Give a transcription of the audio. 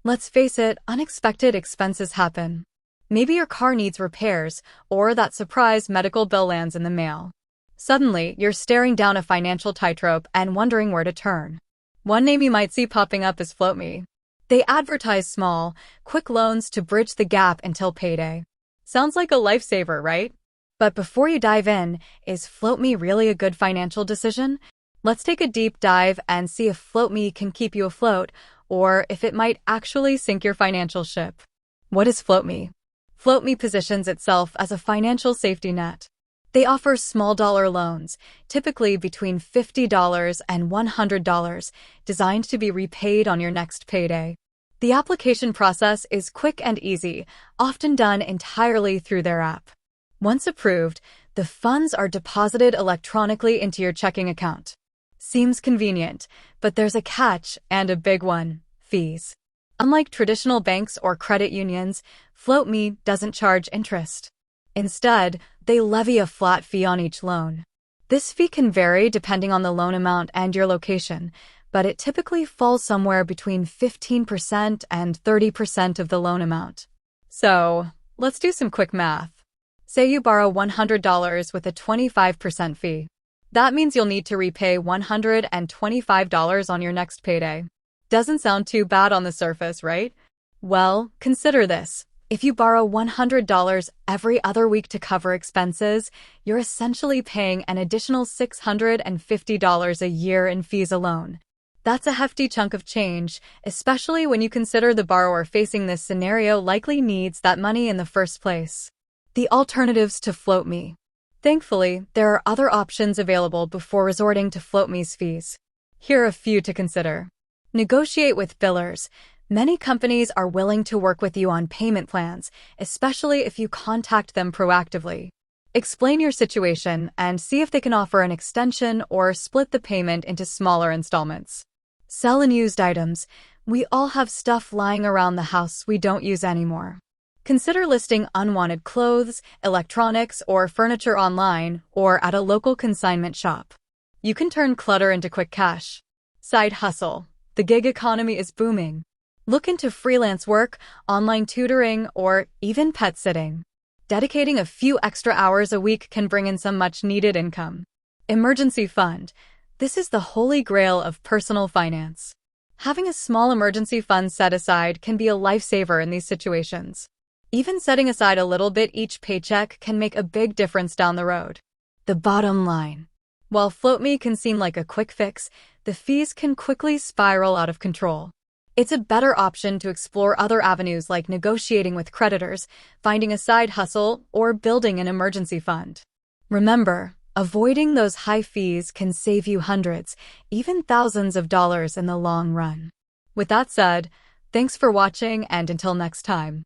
Let's face it, unexpected expenses happen. Maybe your car needs repairs, or that surprise medical bill lands in the mail. Suddenly, you're staring down a financial tightrope and wondering where to turn. One name you might see popping up is floatme. They advertise small, quick loans to bridge the gap until payday. Sounds like a lifesaver, right? But before you dive in, is floatme really a good financial decision? Let's take a deep dive and see if floatme can keep you afloat, or if it might actually sink your financial ship. What is floatme? Floatme positions itself as a financial safety net. They offer small dollar loans, typically between $50 and $100, designed to be repaid on your next payday. The application process is quick and easy, often done entirely through their app. Once approved, the funds are deposited electronically into your checking account. Seems convenient, but there's a catch, and a big one: fees. Unlike traditional banks or credit unions, floatme doesn't charge interest. Instead, they levy a flat fee on each loan. This fee can vary depending on the loan amount and your location, but it typically falls somewhere between 15% and 30% of the loan amount. So, let's do some quick math. Say you borrow $100 with a 25% fee. That means you'll need to repay $125 on your next payday. Doesn't sound too bad on the surface, right? Well, consider this. If you borrow $100 every other week to cover expenses, you're essentially paying an additional $650 a year in fees alone. That's a hefty chunk of change, especially when you consider the borrower facing this scenario likely needs that money in the first place. The alternatives to floatme. Thankfully, there are other options available before resorting to floatme's fees. Here are a few to consider. Negotiate with billers. Many companies are willing to work with you on payment plans, especially if you contact them proactively. Explain your situation and see if they can offer an extension or split the payment into smaller installments. Sell unused items. We all have stuff lying around the house we don't use anymore. Consider listing unwanted clothes, electronics, or furniture online or at a local consignment shop. You can turn clutter into quick cash. Side hustle. The gig economy is booming. Look into freelance work, online tutoring, or even pet sitting. Dedicating a few extra hours a week can bring in some much-needed income. Emergency fund. This is the holy grail of personal finance. Having a small emergency fund set aside can be a lifesaver in these situations. Even setting aside a little bit each paycheck can make a big difference down the road. The bottom line. While floatme can seem like a quick fix, the fees can quickly spiral out of control. It's a better option to explore other avenues like negotiating with creditors, finding a side hustle, or building an emergency fund. Remember, avoiding those high fees can save you hundreds, even thousands of dollars in the long run. With that said, thanks for watching, and until next time.